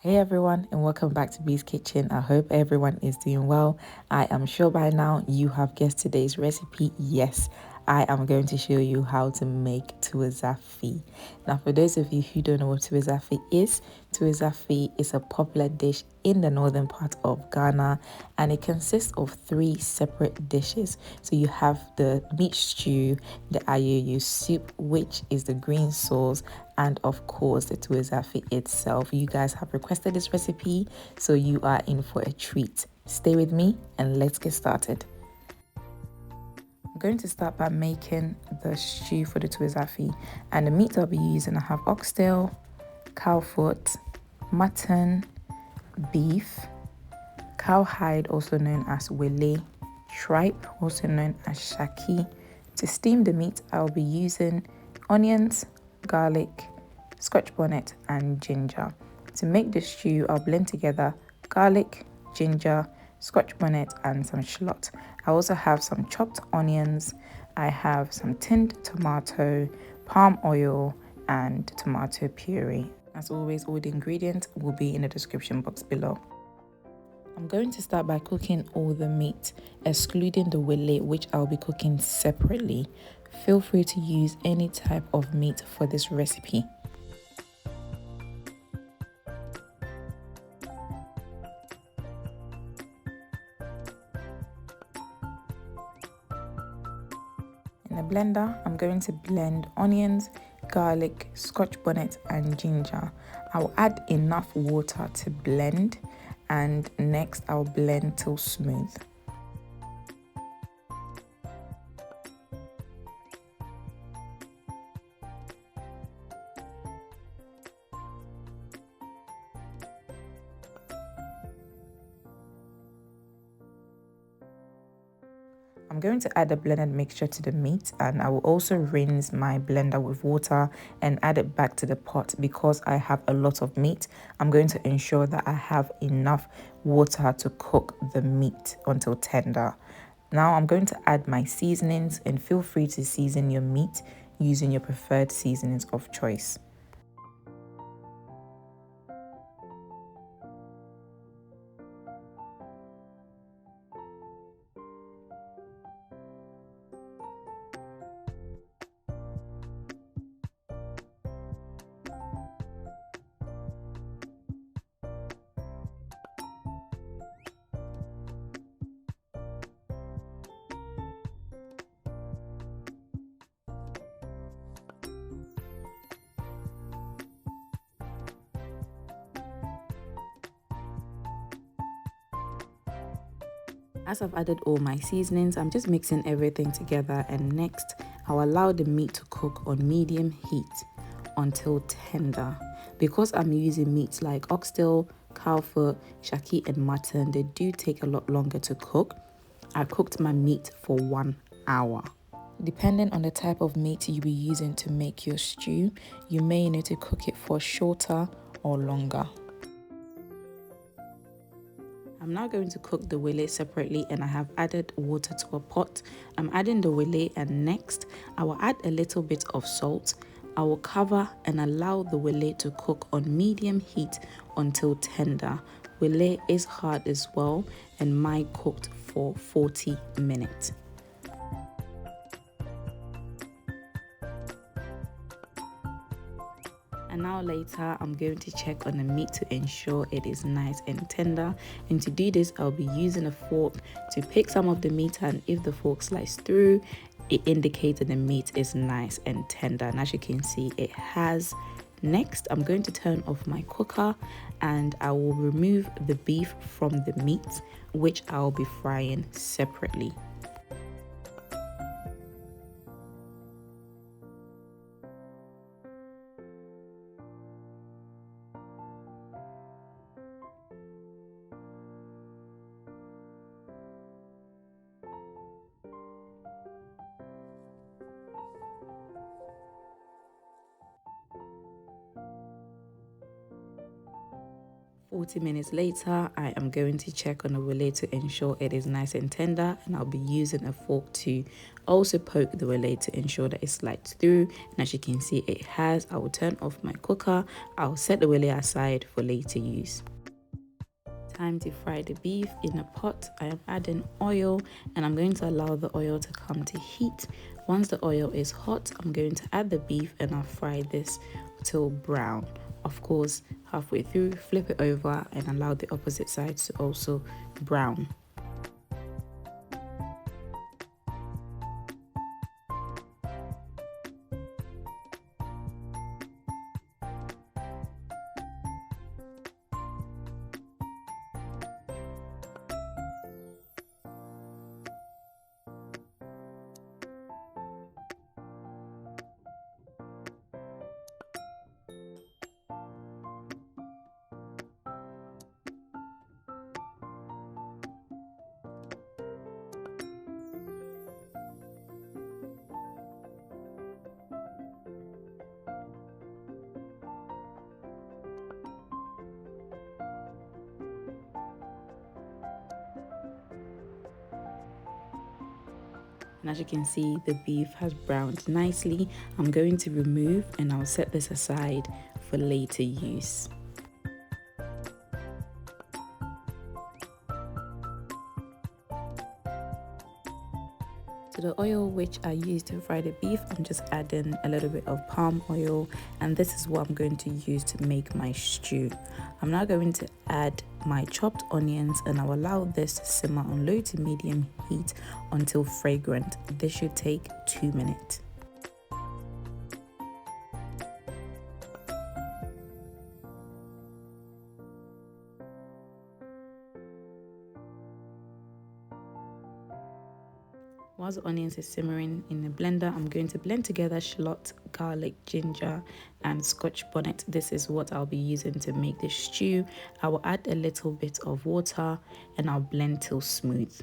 Hey everyone, and welcome back to Bee's Kitchen. I hope everyone is doing well. I am sure by now you have guessed today's recipe. Yes, I am going to show you how to make Tuo Zaafi. Now, for those of you who don't know what Tuo Zaafi is a popular dish in the northern part of Ghana, and it consists of 3 separate dishes. So you have the meat stew, the ayoyo soup, which is the green sauce, and of course the Tuo Zaafi itself. You guys have requested this recipe, so you are in for a treat. Stay with me and let's get started. I'm going to start by making the stew for the Tuo Zaafi, and the meat I'll be using, I have oxtail, cowfoot, mutton, beef, cowhide, also known as Wele, tripe, also known as Shaki. To steam the meat, I'll be using onions, garlic, Scotch Bonnet, and ginger. To make the stew, I'll blend together garlic, ginger, Scotch Bonnet, and some shallot. I also have some chopped onions. I have some tinned tomato, palm oil, and tomato puree. As always, all the ingredients will be in the description box below. I'm going to start by cooking all the meat, excluding the wele, which I'll be cooking separately. Feel free to use any type of meat for this recipe. In a blender, I'm going to blend onions, garlic, Scotch bonnet, and ginger. I'll add enough water to blend, and next I'll blend till smooth. I'm going to add a blended mixture to the meat, and I will also rinse my blender with water and add it back to the pot. Because I have a lot of meat, I'm going to ensure that I have enough water to cook the meat until tender. Now I'm going to add my seasonings, and feel free to season your meat using your preferred seasonings of choice. As I've added all my seasonings, I'm just mixing everything together, and next I'll allow the meat to cook on medium heat until tender. Because I'm using meats like oxtail, cowfoot, shaki, and mutton, they do take a lot longer to cook. I cooked my meat for 1 hour. Depending on the type of meat you'll be using to make your stew, you may need to cook it for shorter or longer. I'm now going to cook the wele separately, and I have added water to a pot. I'm adding the wele, and next I will add a little bit of salt. I will cover and allow the wele to cook on medium heat until tender. Wele is hard as well, and mine cooked for 40 minutes. An hour later, I'm going to check on the meat to ensure it is nice and tender. And to do this, I'll be using a fork to pick some of the meat, and if the fork slices through, it indicates that the meat is nice and tender. And as you can see, it has. Next, I'm going to turn off my cooker, and I will remove the beef from the meat, which I'll be frying separately. 40 minutes later, I am going to check on the wele to ensure it is nice and tender, and I'll be using a fork to also poke the wele to ensure that it slides through. And as you can see, it has. I will turn off my cooker. I'll set the wele aside for later use. Time to fry the beef in a pot. I am adding oil, and I'm going to allow the oil to come to heat. Once the oil is hot, I'm going to add the beef and I'll fry this till brown. Of course, halfway through, flip it over and allow the opposite sides to also brown. And as you can see, the beef has browned nicely. I'm going to remove and I'll set this aside for later use. To the oil which I used to fry the beef, I'm just adding a little bit of palm oil, and this is what I'm going to use to make my stew. I'm now going to add my chopped onions and I'll allow this to simmer on low to medium heat until fragrant. This should take 2 minutes. Whilst the onions is simmering in the blender, I'm going to blend together shallot, garlic, ginger and Scotch Bonnet. This is what I'll be using to make this stew. I will add a little bit of water and I'll blend till smooth.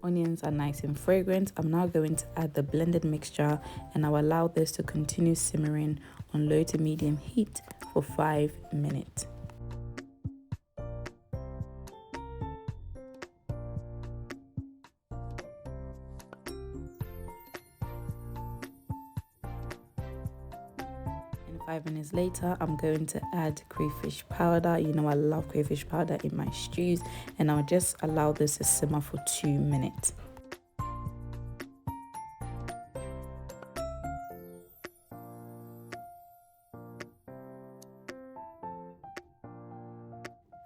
Onions are nice and fragrant. I'm now going to add the blended mixture and I'll allow this to continue simmering on low to medium heat for 5 minutes. And 5 minutes later, I'm going to add crayfish powder. You know I love crayfish powder in my stews, and I'll just allow this to simmer for 2 minutes.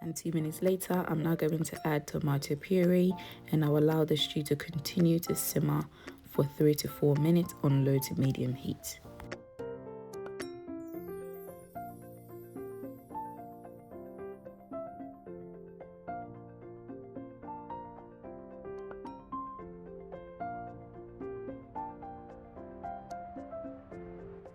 And 2 minutes later, I'm now going to add tomato puree and I'll allow the stew to continue to simmer for 3 to 4 minutes on low to medium heat.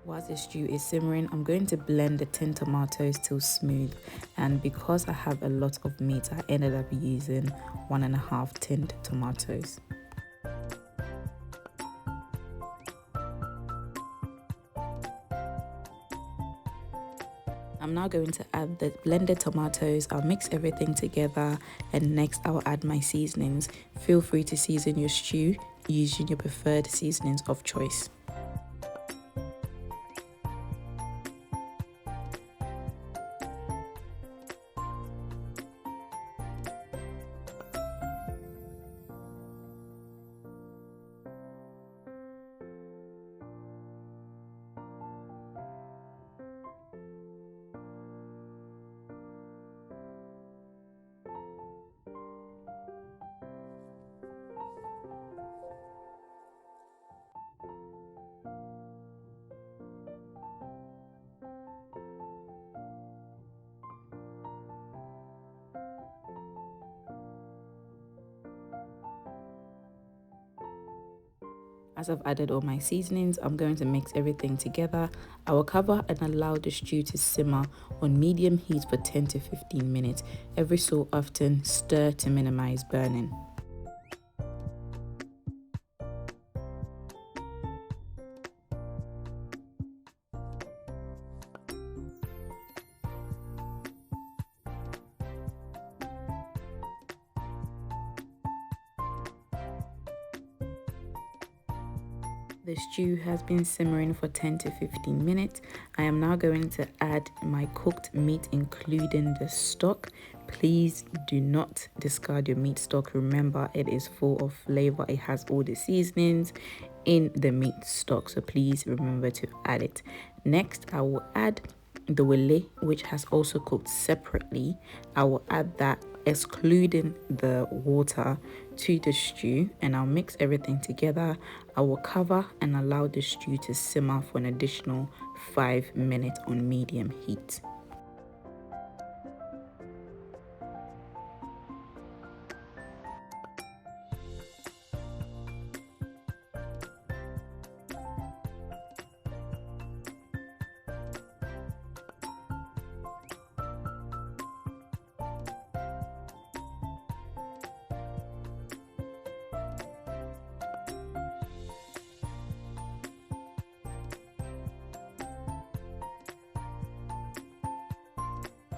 Whilst the stew is simmering, I'm going to blend the tinned tomatoes till smooth, and because I have a lot of meat, I ended up using 1.5 tinned tomatoes. I'm now going to add the blended tomatoes. I'll mix everything together and next I'll add my seasonings. Feel free to season your stew using your preferred seasonings of choice. As I've added all my seasonings, I'm going to mix everything together. I will cover and allow the stew to simmer on medium heat for 10 to 15 minutes. Every so often, stir to minimize burning. The stew has been simmering for 10 to 15 minutes. I am now going to add my cooked meat, including the stock. Please do not discard your meat stock. Remember, it is full of flavor. It has all the seasonings in the meat stock, so please remember to add it. Next, I will add the Wele, which has also cooked separately. I will add that, excluding the water, to the stew, and I'll mix everything together. I will cover and allow the stew to simmer for an additional 5 minutes on medium heat.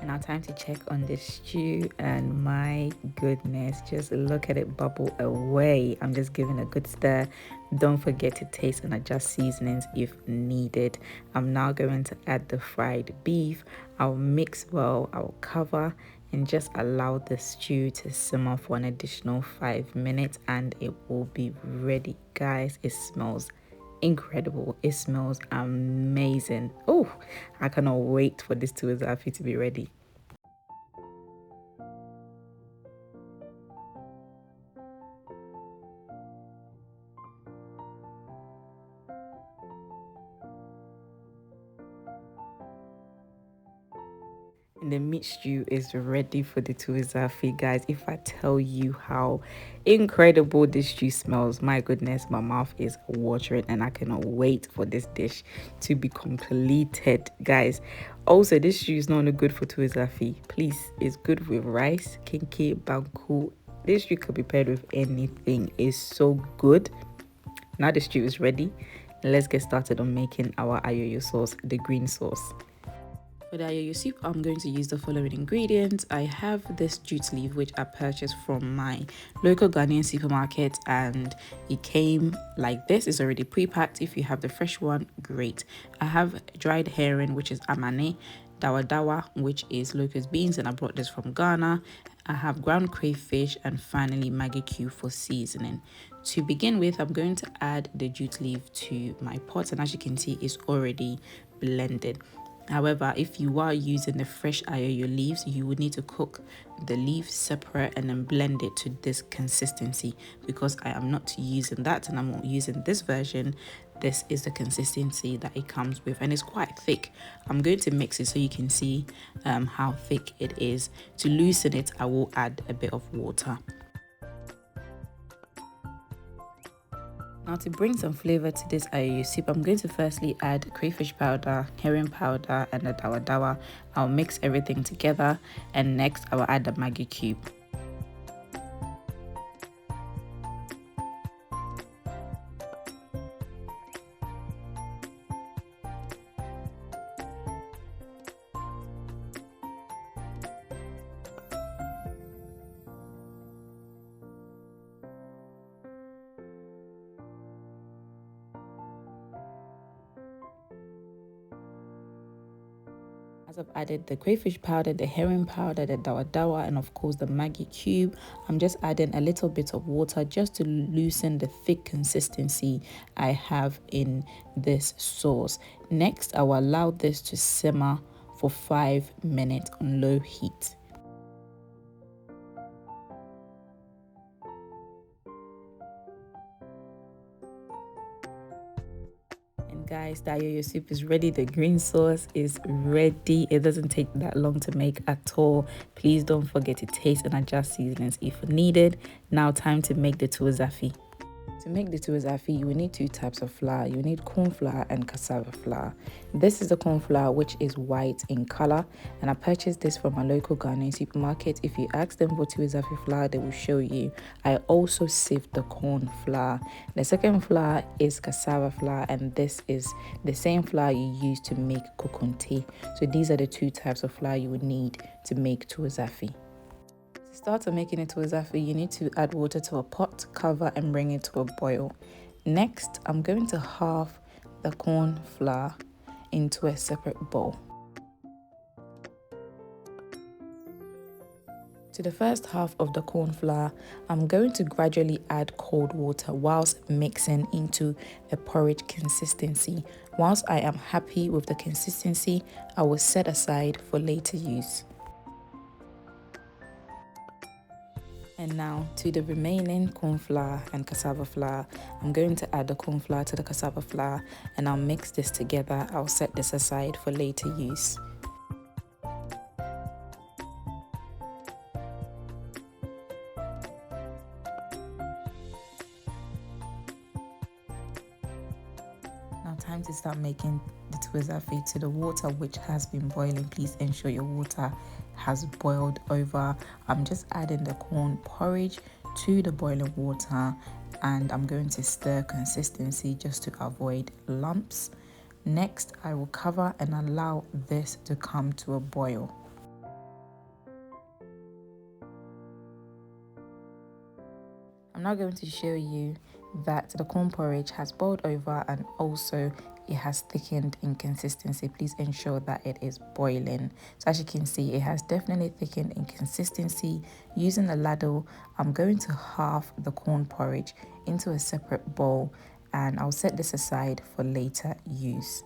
Now time to check on the stew, and my goodness, just look at it bubble away. I'm just giving a good stir. Don't forget to taste and adjust seasonings if needed. I'm now going to add the fried beef. I'll mix well, I'll cover and just allow the stew to simmer for an additional 5 minutes, and it will be ready. Guys, it smells incredible. It smells amazing. Oh, I cannot wait for this Tuo Zaafi to be ready. And the meat stew is ready for the Tuo Zaafi, guys. If I tell you how incredible this stew smells, my goodness, my mouth is watering, and I cannot wait for this dish to be completed, guys. Also, this stew is not only good for Tuo Zaafi. Please, it's good with rice, kinky, banku. This stew could be paired with anything. It's so good. Now the stew is ready. Let's get started on making our ayoyo sauce, the green sauce. For the ayoyo soup, I'm going to use the following ingredients. I have this jute leaf, which I purchased from my local Ghanaian supermarket, and it came like this. It's already pre-packed. If you have the fresh one, great. I have dried herring, which is amane, dawa dawa, which is locust beans, and I brought this from Ghana. I have ground crayfish, and finally maggi cube for seasoning. To begin with, I'm going to add the jute leaf to my pot, and as you can see, it's already blended. However, if you are using the fresh ayoyo leaves, you would need to cook the leaves separate and then blend it to this consistency. Because I am not using that and I'm not using this version, this is the consistency that it comes with, and it's quite thick. I'm going to mix it so you can see how thick it is. To loosen it, I will add a bit of water. Now, to bring some flavor to this ayoyo soup, I'm going to firstly add crayfish powder, herring powder, and the dawa dawa. I'll mix everything together, and next I will add the maggi cube. As I've added the crayfish powder, the herring powder, the dawa dawa, and of course the maggi cube, I'm just adding a little bit of water just to loosen the thick consistency I have in this sauce. Next, I will allow this to simmer for 5 minutes on low heat. Guys, the ayoyo soup is ready. The green sauce is ready. It doesn't take that long to make at all. Please don't forget to taste and adjust seasonings if needed. Now time to make the Tuo Zaafi. To make the Tuo Zaafi, you will need 2 types of flour. You need corn flour and cassava flour. This is the corn flour, which is white in color, and I purchased this from a local Ghanaian supermarket. If you ask them for Tuo Zaafi flour, they will show you. I also sieved the corn flour. The second flour is cassava flour, and this is the same flour you use to make kokonte. So these are the 2 types of flour you would need to make Tuo Zaafi. To start making it Tuo Zaafi, you need to add water to a pot, cover and bring it to a boil. Next, I'm going to halve the corn flour into a separate bowl. To the first half of the corn flour, I'm going to gradually add cold water whilst mixing into a porridge consistency. Whilst I am happy with the consistency, I will set aside for later use. And now to the remaining corn flour and cassava flour, I'm going to add the corn flour to the cassava flour and I'll mix this together. I'll set this aside for later use. Now time to start making the Tuo Zaafi. To the water which has been boiling, please ensure your water has boiled over. I'm just adding the corn porridge to the boiling water and I'm going to stir consistency just to avoid lumps. Next, I will cover and allow this to come to a boil. I'm now going to show you that the corn porridge has boiled over and also it has thickened in consistency. Please ensure that it is boiling. So as you can see, it has definitely thickened in consistency. Using a ladle, I'm going to halve the corn porridge into a separate bowl and I'll set this aside for later use.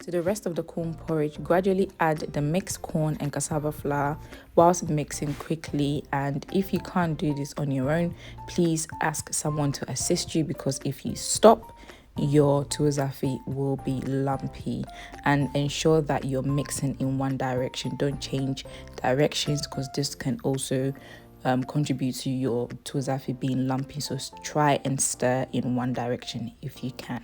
To the rest of the corn porridge, gradually add the mixed corn and cassava flour whilst mixing quickly. And if you can't do this on your own, please ask someone to assist you, because if you stop, your Tuo Zaafi will be lumpy. And ensure that you're mixing in one direction. Don't change directions, because this can also contribute to your Tuo Zaafi being lumpy. So try and stir in one direction if you can.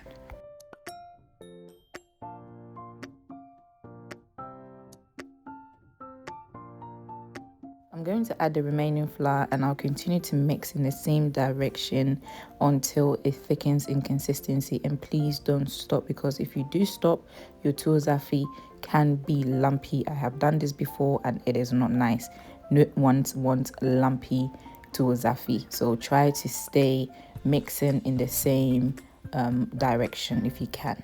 I'm going to add the remaining flour and I'll continue to mix in the same direction until it thickens in consistency. And please don't stop, because if you do stop, your Tuo Zaafi can be lumpy. I have done this before and it is not nice. No one wants lumpy Tuo Zaafi. So try to stay mixing in the same direction if you can.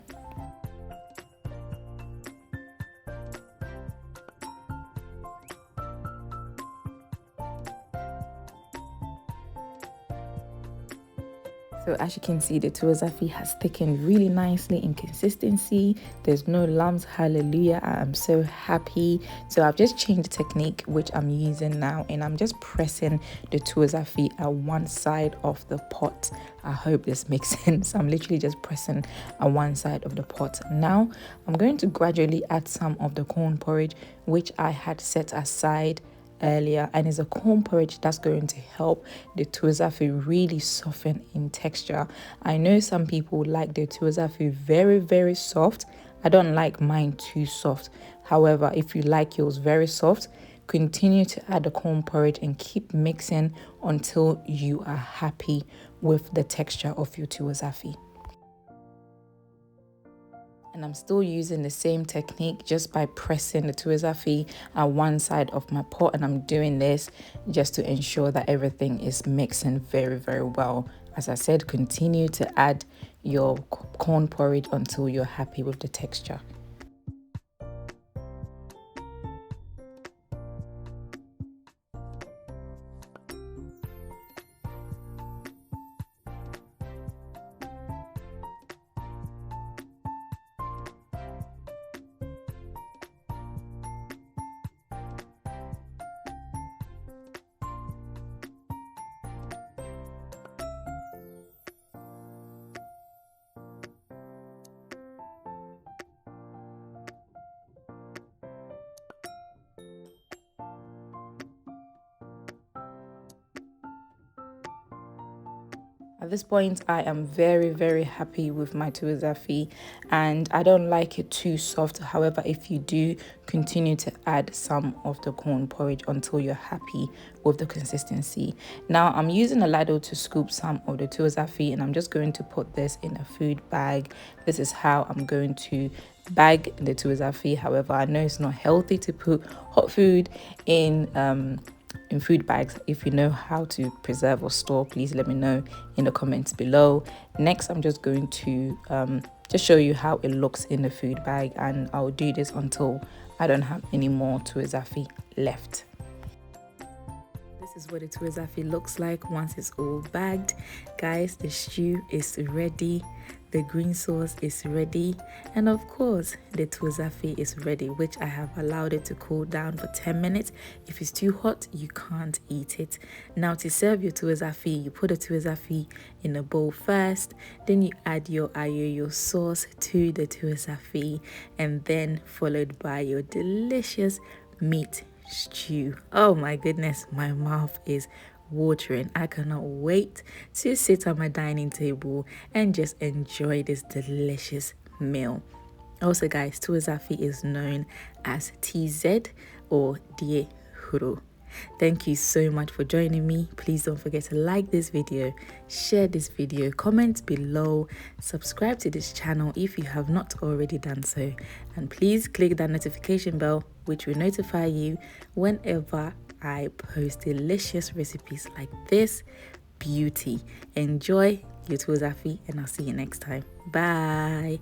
So as you can see, the Tuo Zaafi has thickened really nicely in consistency. There's no lumps. Hallelujah, I am so happy. So I've just changed the technique which I'm using now, and I'm just pressing the Tuo Zaafi at one side of the pot. I hope this makes sense. I'm literally just pressing at one side of the pot. Now I'm going to gradually add some of the corn porridge which I had set aside earlier, and it's a corn porridge that's going to help the Tuo Zaafi really soften in texture. I know some people like the Tuo Zaafi very soft. I don't like mine too soft. However, if you like yours very soft, continue to add the corn porridge and keep mixing until you are happy with the texture of your Tuo Zaafi. And I'm still using the same technique just by pressing the Tuo Zaafi at one side of my pot, and I'm doing this just to ensure that everything is mixing very well. As I said, continue to add your corn porridge until you're happy with the texture. At this point, I am very happy with my Tuo Zaafi, and I don't like it too soft. However, if you do, continue to add some of the corn porridge until you're happy with the consistency. Now, I'm using a ladle to scoop some of the Tuo Zaafi, and I'm just going to put this in a food bag. This is how I'm going to bag the Tuo Zaafi. However, I know it's not healthy to put hot food in food bags. If you know how to preserve or store, please let me know in the comments below. Next, I'm just going to just show you how it looks in the food bag, and I'll do this until I don't have any more Tuo Zaafi left. This is what the Tuo Zaafi looks like once it's all bagged. Guys, the stew is ready, the green sauce is ready, and of course the Tuo Zaafi is ready, which I have allowed it to cool down for 10 minutes. If it's too hot, you can't eat it. Now, to serve your Tuo Zaafi, you put the Tuo Zaafi in a bowl first, then you add your ayoyo sauce to the Tuo Zaafi, and then followed by your delicious meat stew. Oh my goodness, my mouth is watering. I cannot wait to sit at my dining table and just enjoy this delicious meal. Also, guys, Tuo Zaafi is known as TZ or Die Huro. Thank you so much for joining me. Please don't forget to like this video, share this video, comment below, subscribe to this channel if you have not already done so, and please click that notification bell which will notify you whenever I post delicious recipes like this beauty. Enjoy your Tuo Zaafi, and I'll see you next time. Bye.